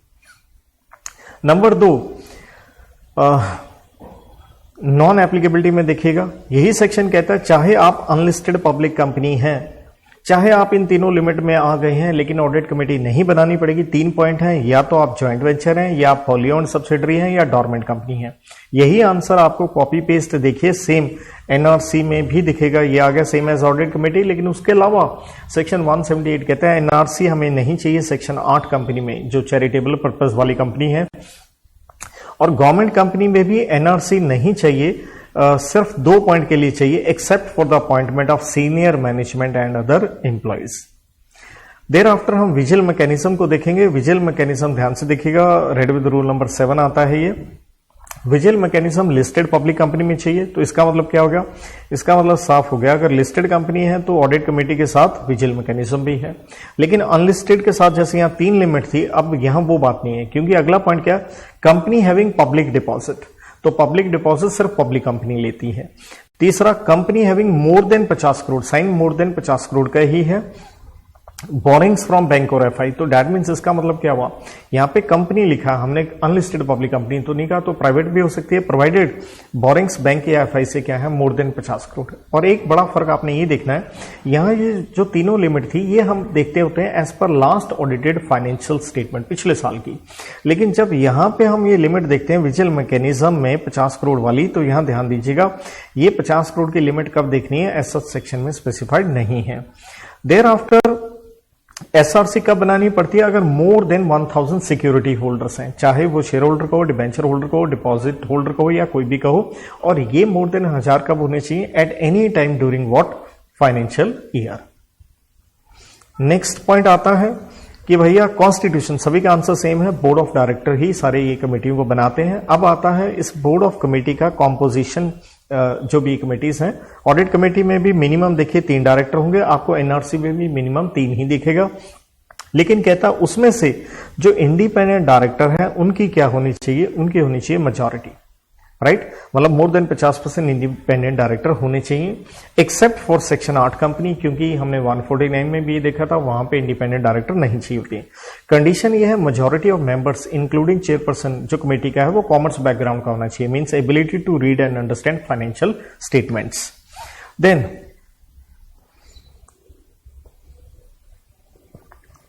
Number 2 non applicability में देखिएगा यही सेक्शन कहता है चाहे आप अनलिस्टेड पब्लिक कंपनी हैं, चाहे आप इन तीनों लिमिट में आ गए हैं, लेकिन ऑडिट कमेटी नहीं बनानी पड़ेगी। 3 पॉइंट हैं, या तो आप ज्वाइंट वेंचर हैं, या आप होली ओन्ड सब्सिडरी हैं, या डोरमेंट कंपनी है। यही आंसर आपको कॉपी पेस्ट देखिए सेम एनआरसी में भी दिखेगा, ये आ गया सेम एज ऑडिट कमेटी। लेकिन उसके अलावा सेक्शन 178 कहता है एनआरसी हमें नहीं चाहिए सेक्शन 8 कंपनी में जो चैरिटेबल पर्पज वाली कंपनी है, और गवर्नमेंट कंपनी में भी एनआरसी नहीं चाहिए, सिर्फ 2 पॉइंट के लिए चाहिए, except for the appointment of senior management and other employees. There after हम विजिल मैकेनिज्म को देखेंगे। विजिल मैकेनिज्म ध्यान से देखिएगा, रेड विद रूल नंबर 7 आता है ये। Vigil mechanism listed public company में चाहिए, तो इसका मतलब क्या हो गया? इसका मतलब साफ हो गया, अगर लिस्टेड कंपनी है तो ऑडिट कमेटी के साथ विजिल मैकेनिज्म भी है, लेकिन अनलिस्टेड के साथ जैसे यहां 3 लिमिट थी, अब यहां वो बात नहीं है, क्योंकि अगला पॉइंट क्या है, कंपनी हैविंग पब्लिक डिपॉजिट, तो पब्लिक डिपॉजिट सिर्फ पब्लिक कंपनी लेती है। तीसरा company having more than 50 crore, sign more than 50 crore का ही है। बोरिंग्स फ्रॉम बैंक और एफआई, तो दैट मींस इसका मतलब क्या हुआ, यहां पे कंपनी लिखा, हमने अनलिस्टेड पब्लिक कंपनी तो नहीं कहा, तो प्राइवेट भी हो सकती है, प्रोवाइडेड बोरिंग्स बैंक या एफआई से क्या है मोर देन 50 करोड़। और एक बड़ा फर्क आपने ये देखना है, यहां ये जो तीनों लिमिट थी ये हम देखते होते हैं as per last audited financial statement पिछले साल की, लेकिन जब यहां पे हम ये लिमिट देखते हैं विजिल मैकेनिज्म में 50 करोड़ वाली, तो यहां ध्यान दीजिएगा ये 50 करोड़ की लिमिट कब देखनी है, एज सच सेक्शन में स्पेसिफाइड नहीं है। देयर आफ्टर एसआरसी कब बनानी पड़ती है, अगर मोर देन 1000 सिक्योरिटी होल्डर्स हैं, चाहे वो शेयर होल्डर को, डिबेंचर होल्डर को, डिपॉजिट होल्डर को, या कोई भी कहो, और ये मोर देन 1000 कब होने चाहिए, eight any time during what financial year. Next point आता है कि भैया कॉन्स्टिट्यूशन, सभी का आंसर सेम है, बोर्ड ऑफ डायरेक्टर ही सारे ये कमेटियों को बनाते हैं। अब आता है इस बोर्ड ऑफ कमेटी का कॉम्पोजिशन, जो भी कमेटीज हैं, ऑडिट कमेटी में भी मिनिमम देखिए 3 डायरेक्टर होंगे, आपको एनआरसी में भी मिनिमम 3 ही दिखेगा। लेकिन कहता उसमें से जो इंडिपेंडेंट डायरेक्टर है उनकी क्या होनी चाहिए, उनकी होनी चाहिए मेजॉरिटी, राइट, मतलब मोर देन 50% इंडिपेंडेंट डायरेक्टर होने चाहिए, एक्सेप्ट फॉर सेक्शन 8 कंपनी, क्योंकि हमने 149 में भी देखा था वहां पे इंडिपेंडेंट डायरेक्टर नहीं चाहिए होती है। कंडीशन ये है majority of members including chairperson जो कमेटी का है वो कॉमर्स बैकग्राउंड का होना चाहिए, means ability to read and understand financial statements. Then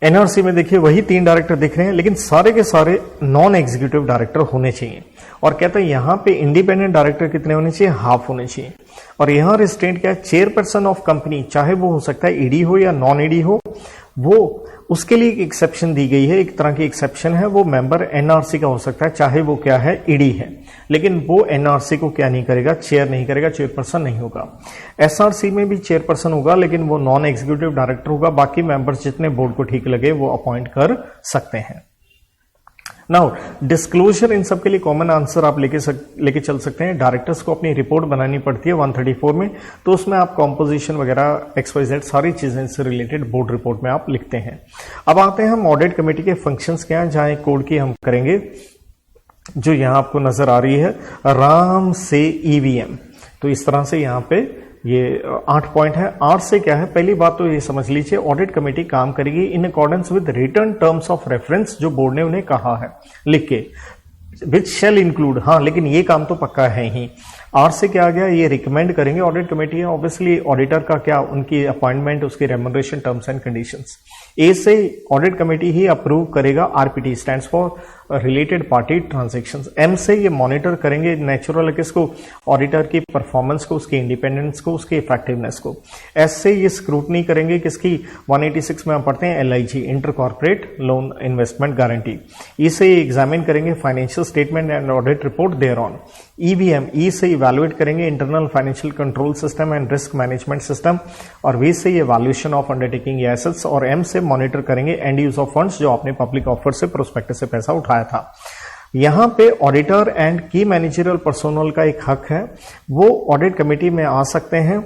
NRC में देखिए वही 3 डायरेक्टर दिख रहे हैं, लेकिन सारे के सारे नॉन एग्जीक्यूटिव डायरेक्टर होने चाहिए। और कहते हैं यहां पे इंडिपेंडेंट डायरेक्टर कितने होने चाहिए, हाफ होने चाहिए। और यहां रिस्ट्रेंट क्या है, चेयरपर्सन ऑफ कंपनी, चाहे वो हो सकता है ईडी हो या नॉन ईडी हो, वो उसके लिए एक एक्सेप्शन दी गई है, एक तरह की एक्सेप्शन है, वो मेंबर एनआरसी का हो सकता है, चाहे वो क्या है, ईडी है, लेकिन वो एनआरसी को क्या नहीं करेगा, चेयर नहीं करेगा, चेयरपर्सन नहीं होगा। एसआरसी में भी चेयरपर्सन होगा, लेकिन वो नॉन एग्जीक्यूटिव डायरेक्टर होगा, बाकी मेंबर्स जितने बोर्ड को ठीक लगे वो अपॉइंट कर सकते हैं। नाउ डिस्क्लोजर इन सब के लिए कॉमन आंसर आप लेके चल सकते हैं। डायरेक्टर्स को अपनी रिपोर्ट बनानी पड़ती है 134 में, तो उसमें आप कॉम्पोजिशन वगैरह XYZ सारी चीजें से रिलेटेड बोर्ड रिपोर्ट में आप लिखते हैं। अब आते हैं हम ऑडिट कमेटी के फंक्शंस क्या हैं, जहां एक कोड की हम करेंगे जो यहां आपको नजर आ रही है, राम से ईवीएम। तो इस तरह से यहां पे ये 8 पॉइंट है। 8 से क्या है, पहली बात तो ये समझ लीजिए ऑडिट कमेटी काम करेगी in accordance with return terms of reference, जो बोर्ड ने उन्हें कहा है लिख के, विच शेल इंक्लूड, हाँ लेकिन ये काम तो पक्का है ही। 8 से क्या आ गया, ये रिकमेंड करेंगे ऑडिट कमेटी है, ऑब्वियसली ऑडिटर का क्या, उनकी अपॉइंटमेंट, उसकी remuneration, terms and conditions. A से ऑडिट कमेटी ही अप्रूव करेगा, RPT stands for related party transactions. M से ये मॉनिटर करेंगे नेचुरल किसको, ऑडिटर की परफॉर्मेंस को, उसकी इंडिपेंडेंस को, उसकी इफेक्टिवनेस को। एस से ये स्क्रूटनी करेंगे किसकी, 186 में हम पढ़ते हैं LIG, inter corporate loan investment guarantee. E से ये एग्जामिन करेंगे financial statement and audit report thereon. EVM, E से इवैल्यूएट करेंगे internal financial control system and risk management system. और वी से ये वैल्यूएशन ऑफ अंडरटेकिंग या एसेट्स। और एम से मॉनिटर करेंगे एंड यूज ऑफ फंड्स, जो आपने पब्लिक ऑफर से, प्रोस्पेक्टस से पैसा उठाया था। यहां पे ऑडिटर एंड की मैनेजरियल पर्सोनल का एक हक है, वो ऑडिट कमेटी में आ सकते हैं,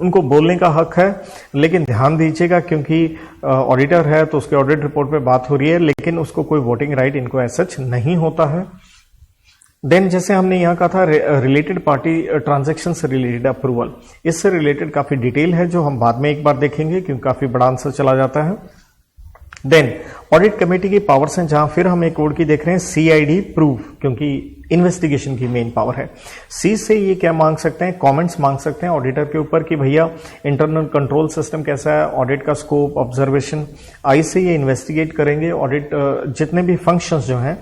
उनको बोलने का हक है, लेकिन ध्यान दीजिएगा क्योंकि ऑडिटर है तो उसके ऑडिट रिपोर्ट पे बात हो रही है, लेकिन उसको कोई वोटिंग राइट इनको एज सच नहीं होता है। देन जैसे हमने यहां कहा था रिलेटेड पार्टी ट्रांजैक्शन से रिलेटेड अप्रूवल, इससे रिलेटेड काफी डिटेल है जो हम बाद में एक बार देखेंगे क्योंकि काफी बड़ा आंसर चला जाता है। देन ऑडिट कमेटी की पावर्स हैं, जहां फिर हम एक कोड की देख रहे हैं CID प्रूव, क्योंकि इन्वेस्टिगेशन की मेन पावर है। सी से ये क्या मांग सकते हैं, कमेंट्स मांग सकते हैं ऑडिटर के ऊपर कि भैया इंटरनल कंट्रोल सिस्टम कैसा है, ऑडिट का स्कोप, ऑब्जर्वेशन। आई से ये इन्वेस्टिगेट करेंगे ऑडिट जितने भी फंक्शंस जो हैं,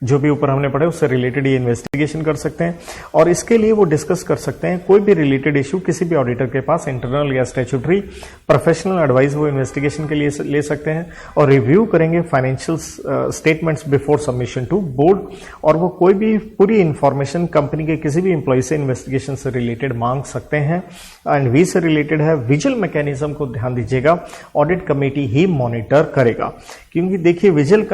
जो भी ऊपर हमने पढ़े उससे रिलेटेड ये इन्वेस्टिगेशन कर सकते हैं। और इसके लिए वो डिस्कस कर सकते हैं कोई भी रिलेटेड इशू, किसी भी ऑडिटर के पास इंटरनल या स्टैट्यूटरी प्रोफेशनल एडवाइस वो इन्वेस्टिगेशन के लिए ले सकते हैं। और रिव्यू करेंगे financial statements before submission to board. और वो कोई भी पूरी इंफॉर्मेशन कंपनी के किसी भी एम्प्लॉय से इन्वेस्टिगेशन से रिलेटेड मांग सकते हैं। एंड वी से रिलेटेड है विजिल मैकेनिज्म को ध्यान दीजिएगा, ऑडिट कमेटी ही मॉनिटर करेगा। क्योंकि देखिए विजिल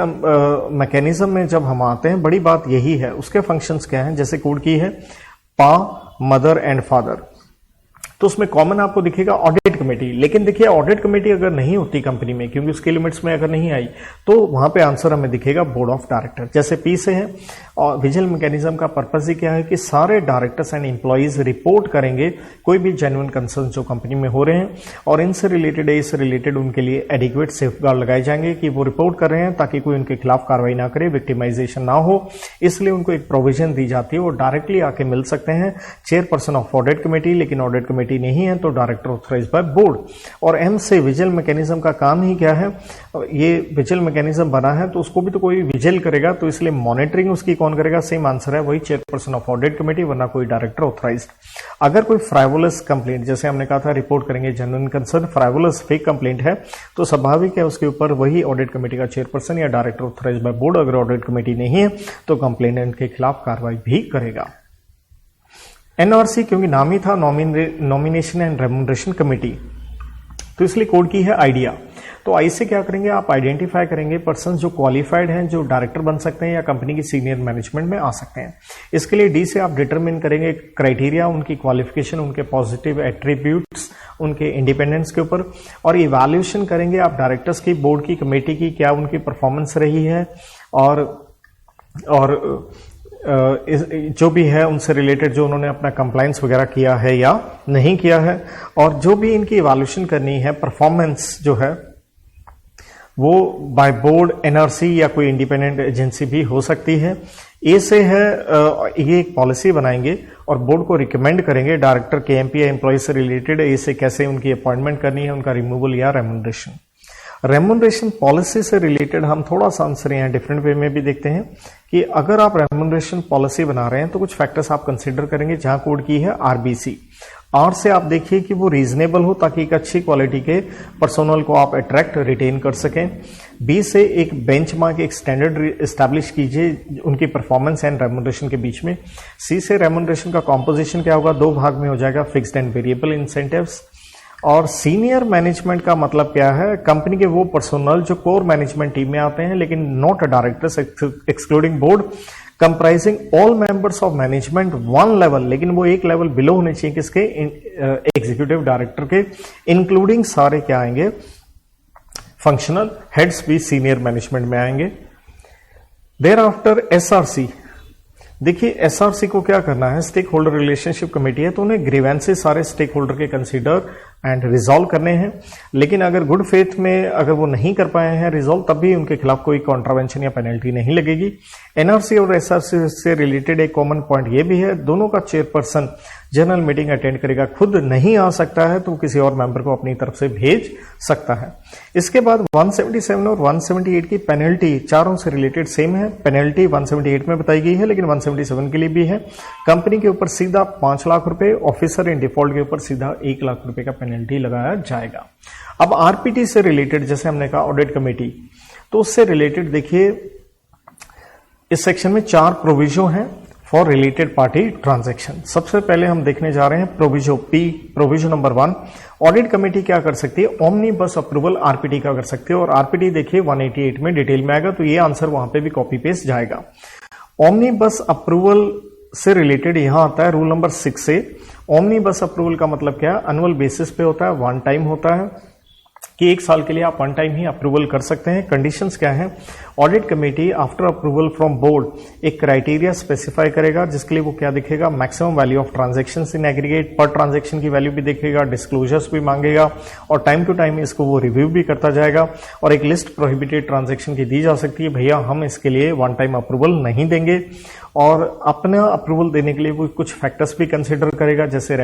मैकेनिज्म में जब हम आते हैं, बड़ी बात यही है, उसके फंक्शंस क्या हैं, जैसे कोड की है पा, मदर एंड फादर, तो उसमें कॉमन आपको दिखेगा ऑडिट कमेटी। लेकिन देखिए ऑडिट कमेटी अगर नहीं होती कंपनी में, क्योंकि उसके लिमिट्स में अगर नहीं आई, तो वहां पे आंसर हमें दिखेगा बोर्ड ऑफ डायरेक्टर। जैसे पी से है, और विजिल मैकेनिज्म का पर्पस ही क्या है कि सारे डायरेक्टर्स एंड एम्प्लॉइज रिपोर्ट करेंगे कोई भी जेन्युइन कंसर्न जो कंपनी में हो रहे हैं, और इनसे रिलेटेड, इससे रिलेटेड उनके लिए एडिक्वेट सेफगार्ड लगाए जाएंगे कि वो रिपोर्ट कर रहे हैं ताकि कोई उनके खिलाफ कार्रवाई ना करे, विक्टिमाइजेशन ना हो। इसलिए उनको एक प्रोविजन दी जाती है, वो डायरेक्टली आके मिल सकते हैं चेयरपर्सन ऑफ ऑडिट कमेटी, लेकिन ऑडिट कमेटी नहीं है तो डायरेक्टर ऑथराइज्ड बाय बोर्ड। और एम से विजिल मैकेनिज्म का काम ही क्या है, ये विजिल मैकेनिज्म बना है तो उसको भी तो कोई विजिल करेगा, तो इसलिए मॉनिटरिंग उसकी कौन करेगा, सेम आंसर है वही चेयरपर्सन ऑफ ऑडिट कमेटी, वरना कोई डायरेक्टर ऑथराइज्ड। अगर कोई फ्राइवोलस कंप्लेंट, जैसे हमने कहा था रिपोर्ट करेंगे जेन्युइन कंसर्न, फ्राइवोलस फेक कंप्लेंट है तो स्वाभाविक है उसके ऊपर वही ऑडिट कमेटी का चेयरपर्सन या डायरेक्टर ऑथराइज्ड बाय बोर्ड, अगर ऑडिट कमेटी नहीं है तो कंप्लेनेंट के खिलाफ कार्रवाई भी करेगा। एनआरसी क्योंकि नाम ही था नॉमिनेशन एंड रेम्युनरेशन कमेटी, तो इसलिए कोड की है आइडिया। तो आई से क्या करेंगे, आप आइडेंटिफाई करेंगे पर्सन जो क्वालिफाइड हैं, जो डायरेक्टर बन सकते हैं या कंपनी की सीनियर मैनेजमेंट में आ सकते हैं। इसके लिए डी से आप डिटरमिन करेंगे क्राइटेरिया, उनकी क्वालिफिकेशन, उनके पॉजिटिव एट्रीब्यूट्स, उनके इंडिपेंडेंस के ऊपर, और इवैल्यूएशन करेंगे आप डायरेक्टर्स की, बोर्ड की, कमेटी की, क्या उनकी परफॉर्मेंस रही है और जो भी है उनसे रिलेटेड जो उन्होंने अपना कंप्लायंस वगैरह किया है या नहीं किया है, और जो भी इनकी इवैल्यूएशन करनी है, परफॉर्मेंस जो है वो बाय बोर्ड, एनआरसी या कोई इंडिपेंडेंट एजेंसी भी हो सकती है। ए से है ये एक पॉलिसी बनाएंगे और बोर्ड को रिकमेंड करेंगे डायरेक्टर, केएमपी या एम्प्लॉय से रिलेटेड ए से कैसे उनकी अपॉइंटमेंट करनी है, उनका रिमूवल या रेम्यूनरेशन। रेम्यूनरेशन पॉलिसी से रिलेटेड हम थोड़ा सा आंसर यहाँ डिफरेंट वे में भी देखते हैं कि अगर आप रेम्यूनरेशन पॉलिसी बना रहे हैं तो कुछ फैक्टर्स आप कंसीडर करेंगे, जहां कोड की है आरबीसी। आर से आप देखिए कि वो रीजनेबल हो ताकि एक अच्छी क्वालिटी के पर्सोनल को आप अट्रैक्ट, रिटेन कर सकें। बी से एक बेंचमार्क, एक स्टैंडर्ड एस्टैब्लिश कीजिए उनकी परफॉर्मेंस एंड रेम्यूनरेशन के बीच में। सी से रेम्यूनरेशन का कॉम्पोजिशन क्या होगा, दो भाग में हो जाएगा, फिक्स्ड एंड वेरिएबल इंसेंटिव्स। और सीनियर मैनेजमेंट का मतलब क्या है, कंपनी के वो पर्सोनल जो कोर मैनेजमेंट टीम में आते हैं लेकिन not directors excluding board, comprising all members of management one level, लेकिन वो एक लेवल बिलो होने चाहिए किसके, एग्जीक्यूटिव डायरेक्टर के, इंक्लूडिंग सारे क्या आएंगे, फंक्शनल हेड्स भी सीनियर मैनेजमेंट में आएंगे। देयर आफ्टर एसआरसी, देखिए एसआरसी को क्या करना है, स्टेक होल्डर रिलेशनशिप कमेटी है तो उन्हें ग्रीवेंसेस सारे स्टेक होल्डर के कंसीडर एंड रिजॉल्व करने हैं, लेकिन अगर गुड फेथ में अगर वो नहीं कर पाए हैं रिजॉल्व, तब भी उनके खिलाफ कोई कॉन्ट्रावेंशन या पेनल्टी नहीं लगेगी। एनआरसी और एसआरसी से रिलेटेड एक कॉमन पॉइंट ये भी है, दोनों का चेयरपर्सन जनरल मीटिंग अटेंड करेगा, खुद नहीं आ सकता है तो किसी और मेंबर को अपनी तरफ से भेज सकता है। इसके बाद 177 और 178 की पेनल्टी चारों से रिलेटेड सेम है। पेनल्टी 178 में बताई गई है लेकिन 177 के लिए भी है। कंपनी के ऊपर सीधा 5 लाख रुपए, ऑफिसर इन डिफॉल्ट के ऊपर सीधा 1 लाख रुपए का पेनल्टी लगाया जाएगा। अब आरपीटी से रिलेटेड जैसे हमने कहा ऑडिट कमेटी, तो उससे रिलेटेड देखिए इस सेक्शन में 4 प्रोविजन हैं फॉर रिलेटेड पार्टी ट्रांजैक्शन। सबसे पहले हम देखने जा रहे हैं provision P, provision number 1, audit committee क्या कर सकती है, ओमनीबस अप्रूवल आरपीटी का कर सकती है, और आरपीटी देखिए 188 में डिटेल में आएगा, तो ये आंसर वहां पे भी कॉपी पेस्ट जाएगा। ओमनीबस अप्रूवल से रिलेटेड यहां आता है रूल नंबर 6 से। ओमनीबस अप्रूवल का मतलब क्या है, एनुअल बेसिस पे होता है, वन टाइम होता है कि 1 साल के लिए आप वन टाइम ही अप्रूवल कर सकते हैं। कंडीशंस क्या है, audit committee after approval from board एक क्राइटेरिया स्पेसिफाई करेगा जिसके लिए वो क्या दिखेगा, maximum value of transactions in aggregate, पर ट्रांजैक्शन की वैल्यू भी देखेगा, डिस्क्लोजर्स भी मांगेगा, और टाइम टू टाइम इसको वो रिव्यू भी करता जाएगा। और एक लिस्ट प्रोहिबिटेड ट्रांजैक्शन की दी जा सकती है, भैया हम इसके लिए वन टाइम अप्रूवल नहीं देंगे, और अपना अप्रूवल देने के लिए वो कुछ फैक्टर्स भी कंसिडर करेगा, जैसे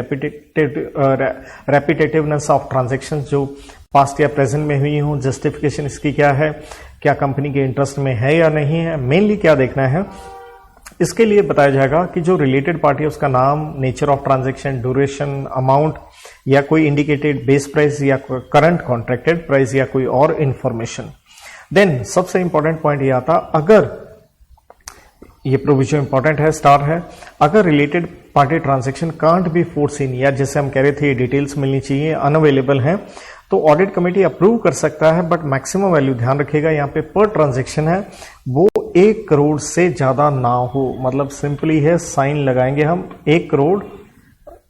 रेपिटेटिवनेस ऑफ ट्रांजैक्शन जो पास्ट या प्रेजेंट में हुई हो, जस्टिफिकेशन इसकी क्या है, क्या कंपनी के इंटरेस्ट में है या नहीं है, मेनली क्या देखना है। इसके लिए बताया जाएगा कि जो रिलेटेड पार्टी है उसका नाम, nature of transaction, duration, amount, या कोई इंडिकेटेड बेस प्राइस या करंट कॉन्ट्रैक्टेड प्राइस या कोई और इंफॉर्मेशन। देन सबसे इंपॉर्टेंट पॉइंट ये आता, अगर ये प्रोविजन इंपॉर्टेंट है, स्टार है, अगर related party transaction can't be foreseen, या जैसे हम कह रहे थे डिटेल्स मिलनी चाहिए, अनअवेलेबल है, तो ऑडिट कमेटी अप्रूव कर सकता है, बट मैक्सिमम वैल्यू ध्यान रखिएगा यहाँ पे पर ट्रांजैक्शन है वो 1 करोड़ से ज्यादा ना हो, मतलब सिंपली है साइन लगाएंगे हम 1 crore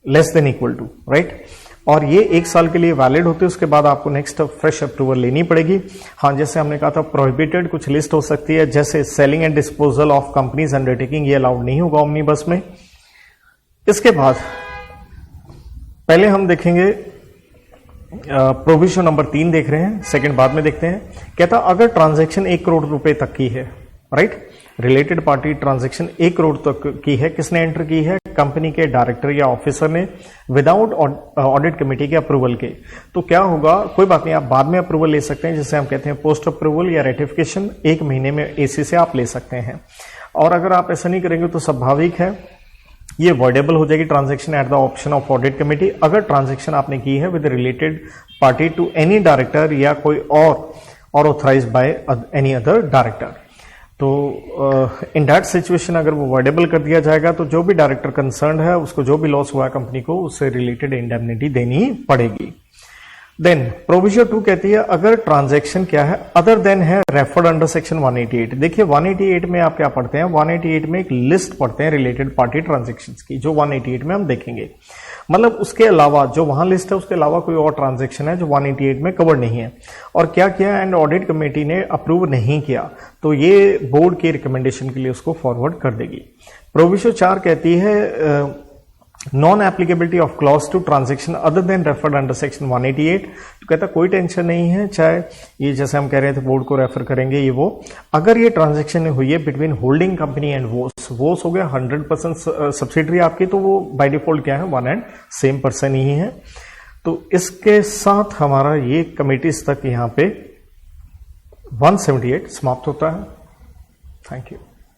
less than equal to, right, और ये 1 साल के लिए वैलिड होते हैं, उसके बाद आपको नेक्स्ट फ्रेश अप्रूवल लेनी पड़ेगी। हाँ, जैसे हमने कहा था प्रोहिबिटेड कुछ लिस्ट हो सकती है, जैसे selling and disposal of companies undertaking, ये अलाउड नहीं होगा ओमनीबस में। इसके बाद पहले हम देखेंगे प्रोविजन नंबर 3 देख रहे हैं, सेकंड बाद में देखते हैं। कहता अगर ट्रांजैक्शन 1 करोड़ रुपए तक की है, right, related party transaction 1 crore तक की है, किसने एंटर की है, कंपनी के डायरेक्टर या ऑफिसर ने, विदाउट ऑडिट कमेटी के अप्रूवल के, तो क्या होगा, कोई बात नहीं, आप बाद में अप्रूवल ले सकते हैं, जिसे हम कहते हैं पोस्ट अप्रूवल या रेटिफिकेशन, 1 महीने में एसी से आप ले सकते हैं। और अगर आप ऐसा नहीं करेंगे तो स्वाभाविक है ये वॉइडेबल हो जाएगी transaction at the option of audit committee, अगर ट्रांजैक्शन आपने की है with related party to any director या कोई और authorised by any other director. तो इन दैट सिचुएशन अगर वो वॉइडेबल कर दिया जाएगा तो जो भी डायरेक्टर कंसर्न है उसको जो भी लॉस हुआ है कंपनी को, उससे रिलेटेड इंडेमनिटी देनी पड़ेगी। देन प्रोविजन 2 कहती है अगर ट्रांजैक्शन क्या है अदर देन है रेफर्ड अंडर सेक्शन 188। देखिए 188 में आप क्या पढ़ते हैं, 188 में एक लिस्ट पढ़ते हैं रिलेटेड पार्टी ट्रांजैक्शंस की, जो 188 में हम देखेंगे। मतलब उसके अलावा जो वहां लिस्ट है उसके अलावा कोई और ट्रांजैक्शन है जो 188 में कवर नहीं है, और क्या किया एंड ऑडिट कमेटी ने अप्रूव नहीं किया, तो ये बोर्ड की रिकमेंडेशन के लिए उसको फॉरवर्ड कर देगी। प्रोविजन 4 कहती है non applicability of clause to transaction other than referred under section 188। तो कहता कोई टेंशन नहीं है, चाहे ये जैसे हम कह रहे थे बोर्ड को रेफर करेंगे ये वो, अगर ये ट्रांजैक्शन हुई है बिटवीन होल्डिंग कंपनी एंड वोस हो गया 100% सब्सिडरी आपकी, तो वो बाय डिफॉल्ट क्या है वन एंड सेम पर्सन ही है। तो इसके साथ हमारा ये कमिटीज तक यहाँ पे 178 समाप्त होता है। Thank you.